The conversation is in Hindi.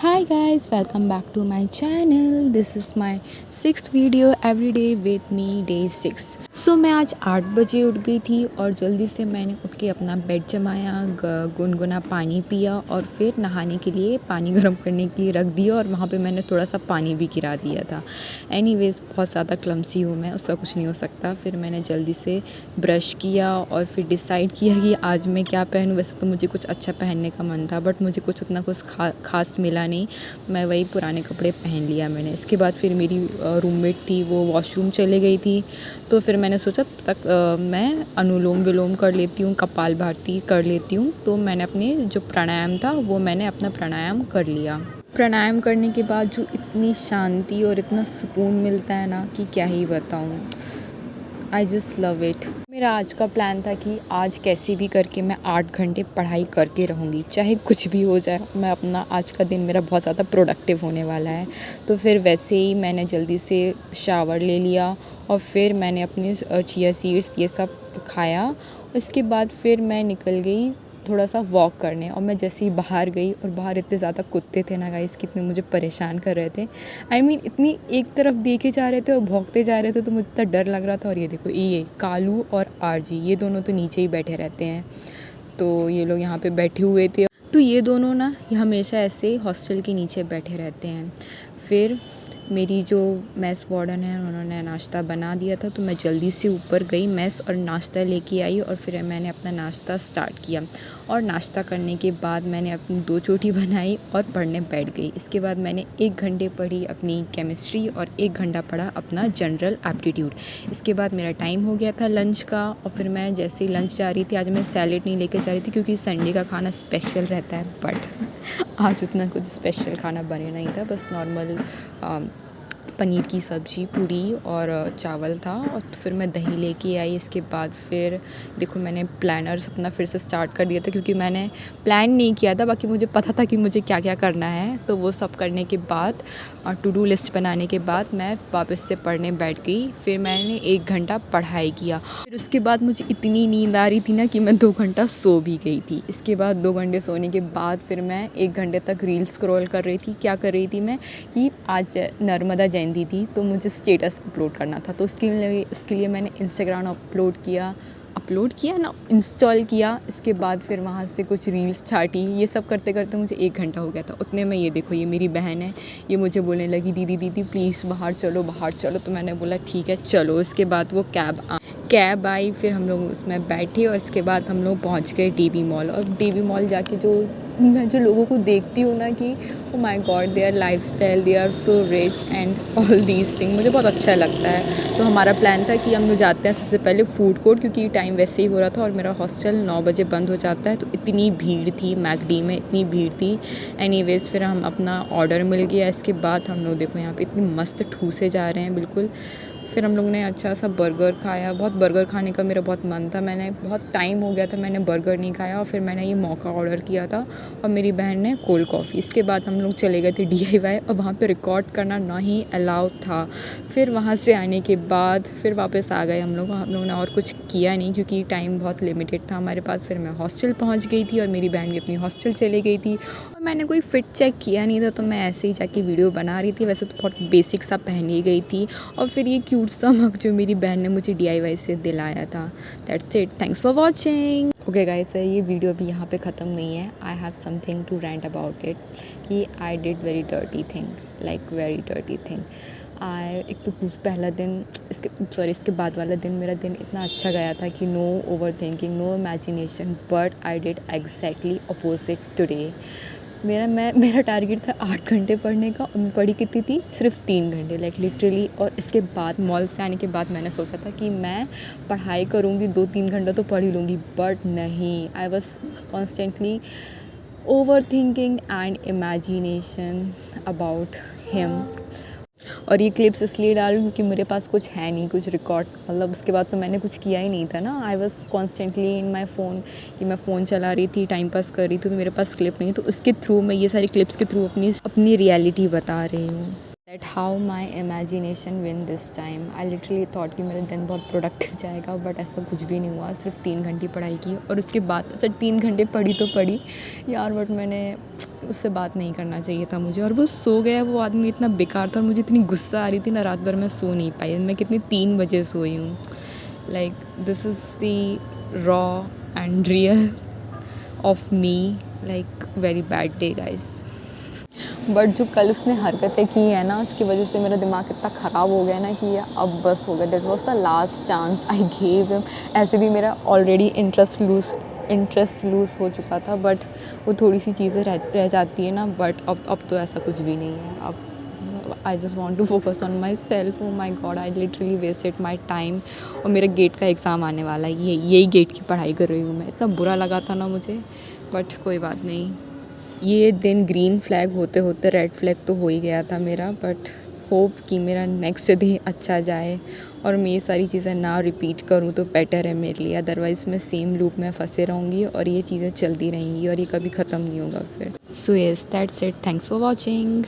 Hi guys, welcome back to my channel. This is my sixth video every day with me day 6. So मैं आज 8 बजे उठ गई थी और जल्दी से मैंने उठ के अपना बेड जमाया, गुनगुना पानी पिया और फिर नहाने के लिए पानी गर्म करने के लिए रख दिया और वहाँ पे मैंने थोड़ा सा पानी भी गिरा दिया था। एनीवेज बहुत ज़्यादा क्लमसी हूँ मैं, उसका कुछ नहीं हो सकता। फिर मैंने जल्दी से ब्रश किया और फिर डिसाइड किया कि आज मैं क्या पहनूँ। वैसे तो मुझे कुछ अच्छा पहनने का मन था बट मुझे कुछ उतना कुछ खास मिला नहीं, मैं वही पुराने कपड़े पहन लिया मैंने। इसके बाद फिर मेरी रूममेट थी, वो वॉशरूम चले गई थी, तो फिर मैंने सोचा तक मैं अनुलोम विलोम कर लेती हूँ, कपालभाति कर लेती हूँ। तो मैंने अपने जो प्राणायाम था वो मैंने अपना प्राणायाम कर लिया। प्राणायाम करने के बाद जो इतनी शांति और इतना सुकून मिलता है ना कि क्या ही बताऊँ। I just love it. मेरा आज का प्लान था कि आज कैसे भी करके मैं 8 घंटे पढ़ाई करके रहूँगी, चाहे कुछ भी हो जाए। मैं अपना आज का दिन मेरा बहुत ज़्यादा प्रोडक्टिव होने वाला है। तो फिर वैसे ही मैंने जल्दी से शावर ले लिया और फिर मैंने अपने चिया सीड्स ये सब खाया। इसके बाद फिर मैं निकल गई थोड़ा सा वॉक करने, और मैं जैसे ही बाहर गई और बाहर इतने ज़्यादा कुत्ते थे ना गाइस, कितने मुझे परेशान कर रहे थे। आई मीन इतनी एक तरफ देखे जा रहे थे और भौंकते जा रहे थे, तो मुझे इतना डर लग रहा था। और ये देखो, ये कालू और आरजी, ये दोनों तो नीचे ही बैठे रहते हैं, तो ये लोग यहाँ पे बैठे हुए थे। तो ये दोनों ना हमेशा ऐसे हॉस्टल के नीचे बैठे रहते हैं। फिर मेरी जो मेस वार्डन है उन्होंने नाश्ता बना दिया था, तो मैं जल्दी से ऊपर गई मेस और नाश्ता लेके आई और फिर मैंने अपना नाश्ता स्टार्ट किया। और नाश्ता करने के बाद मैंने अपनी 2 चोटी बनाई और पढ़ने बैठ गई। इसके बाद मैंने 1 घंटे पढ़ी अपनी केमिस्ट्री और 1 घंटा पढ़ा अपना जनरल एप्टीट्यूड। इसके बाद मेरा टाइम हो गया था लंच का, और फिर मैं जैसे ही लंच जा रही थी, आज मैं सैलेड नहीं लेके जा रही थी क्योंकि संडे का खाना स्पेशल रहता है, बट आज उतना कुछ स्पेशल खाना बने नहीं था, बस नॉर्मल पनीर की सब्ज़ी, पूरी और चावल था। और फिर मैं दही लेके आई। इसके बाद फिर देखो, मैंने प्लानर्स अपना फिर से स्टार्ट कर दिया था क्योंकि मैंने प्लान नहीं किया था, बाकी मुझे पता था कि मुझे क्या क्या करना है। तो वो सब करने के बाद टू डू लिस्ट बनाने के बाद मैं वापस से पढ़ने बैठ गई। फिर मैंने 1 घंटा पढ़ाई किया। फिर उसके बाद मुझे इतनी नींद आ रही थी ना कि मैं 2 घंटा सो भी गई थी। इसके बाद 2 घंटे सोने के बाद फिर मैं 1 घंटे तक रील स्क्रॉल कर रही थी। क्या कर रही थी मैं कि आज नर्मदा जयंती थी, तो मुझे स्टेटस अपलोड करना था, तो उसके लिए मैंने इंस्टाग्राम अपलोड किया ना, इंस्टॉल किया। इसके बाद फिर वहाँ से कुछ रील्स छाटी। ये सब करते करते मुझे 1 घंटा हो गया था। उतने में ये देखो, ये मेरी बहन है, ये मुझे बोलने लगी, दीदी दीदी प्लीज़ बाहर चलो बाहर चलो। तो मैंने बोला ठीक है चलो। इसके बाद वो कैब आई, फिर हम लोग उसमें बैठे और इसके बाद हम लोग पहुँच गए डीवी मॉल। और डीवी मॉल जाके मैं जो लोगों को देखती हूँ ना कि oh my God, their lifestyle, they are so rich and all these thing, मुझे बहुत अच्छा लगता है। तो हमारा प्लान था कि हम लोग जाते हैं सबसे पहले फूड कोर्ट, क्योंकि टाइम वैसे ही हो रहा था और मेरा हॉस्टल 9 बजे बंद हो जाता है। तो इतनी भीड़ थी मैकडी में, इतनी भीड़ थी। एनीवेज फिर हम अपना ऑर्डर मिल गया। इसके बाद हम लोग देखो यहाँ पे इतनी मस्त ठूसे जा रहे हैं बिल्कुल। फिर हम लोग ने अच्छा सा बर्गर खाया। बहुत बर्गर खाने का मेरा बहुत मन था, मैंने बहुत टाइम हो गया था मैंने बर्गर नहीं खाया। और फिर मैंने ये मौका ऑर्डर किया था और मेरी बहन ने कोल्ड कॉफ़ी। इसके बाद हम लोग चले गए थे DIY, और वहाँ पे रिकॉर्ड करना ना ही अलाउ था। फिर वहाँ से आने के बाद फिर वापस आ गए हम लोग ने और कुछ किया नहीं क्योंकि टाइम बहुत लिमिटेड था हमारे पास। फिर मैं हॉस्टल पहुँच गई थी और मेरी बहन भी अपनी हॉस्टल चले गई थी, और मैंने कोई फ़िट चेक किया नहीं था, तो मैं ऐसे ही जाके वीडियो बना रही थी। वैसे तो बहुत बेसिक सा पहन ही गई थी। और फिर ये क्यूट सा मग जो मेरी बहन ने मुझे DIY से दिलाया था। That's it, thanks for watching. Okay guys, ये वीडियो अभी यहाँ पे ख़त्म नहीं है। I have something to rant about it कि I did very dirty thing, like very dirty thing. एक तो पहला दिन, इसके बाद वाला दिन मेरा दिन इतना अच्छा गया था कि no over thinking, no imagination, but I did exactly opposite today. मेरा टारगेट था 8 घंटे पढ़ने का, और मैं पढ़ी कितनी थी, सिर्फ 3 घंटे, लाइक लिटरली। और इसके बाद मॉल से आने के बाद मैंने सोचा था कि मैं पढ़ाई करूँगी, 2-3 घंटा तो पढ़ ही लूँगी, बट नहीं, I was constantly over thinking and imagination about him. और ये क्लिप्स इसलिए डाल रही हूँ क्योंकि मेरे पास कुछ है नहीं, कुछ रिकॉर्ड, मतलब उसके बाद तो मैंने कुछ किया ही नहीं था ना। I was constantly in my phone, कि मैं फ़ोन चला रही थी, टाइम पास कर रही थी, तो मेरे पास क्लिप नहीं, तो उसके थ्रू मैं ये सारी क्लिप्स के थ्रू अपनी रियलिटी बता रही हूँ। That how my imagination win this time. I literally thought कि मेरा दिन बहुत प्रोडक्टिव जाएगा, बट ऐसा कुछ भी नहीं हुआ। सिर्फ 3 घंटे पढ़ाई की और उसके बाद अच्छा 3 घंटे पढ़ी तो पढ़ी यार, बट मैंने उससे बात नहीं करना चाहिए था मुझे। और वो सो गया, वो आदमी इतना बेकार था और मुझे इतनी गुस्सा आ रही थी ना, रात भर मैं सो नहीं पाई। मैं कितनी 3 बजे सोई हूँ। Like this is the raw and real of me, like very bad day guys. But जो कल उसने हरकतें की है ना, उसकी वजह से मेरा दिमाग इतना ख़राब हो गया ना कि अब बस हो गया। That was the last chance I gave him. ऐसे भी मेरा ऑलरेडी इंटरेस्ट लूज़ हो चुका था, बट वो थोड़ी सी चीज़ें रह जाती है ना। बट अब तो ऐसा कुछ भी नहीं है। अब I just want to focus on my self. Oh my God, I literally wasted my time. और मेरा गेट का एग्ज़ाम आने वाला है, यही गेट की पढ़ाई कर रही हूँ मैं। इतना बुरा लगा था ना मुझे, बट कोई बात नहीं। ये दिन ग्रीन फ्लैग होते होते रेड फ्लैग तो हो ही गया था मेरा, बट होप कि मेरा नेक्स्ट डे अच्छा जाए और मैं ये सारी चीज़ें ना रिपीट करूँ तो बेटर है मेरे लिए। अदरवाइज़ मैं सेम लूप में फंसे रहूँगी और ये चीज़ें चलती रहेंगी और ये कभी ख़त्म नहीं होगा फिर। So yes, that's it. Thanks for watching.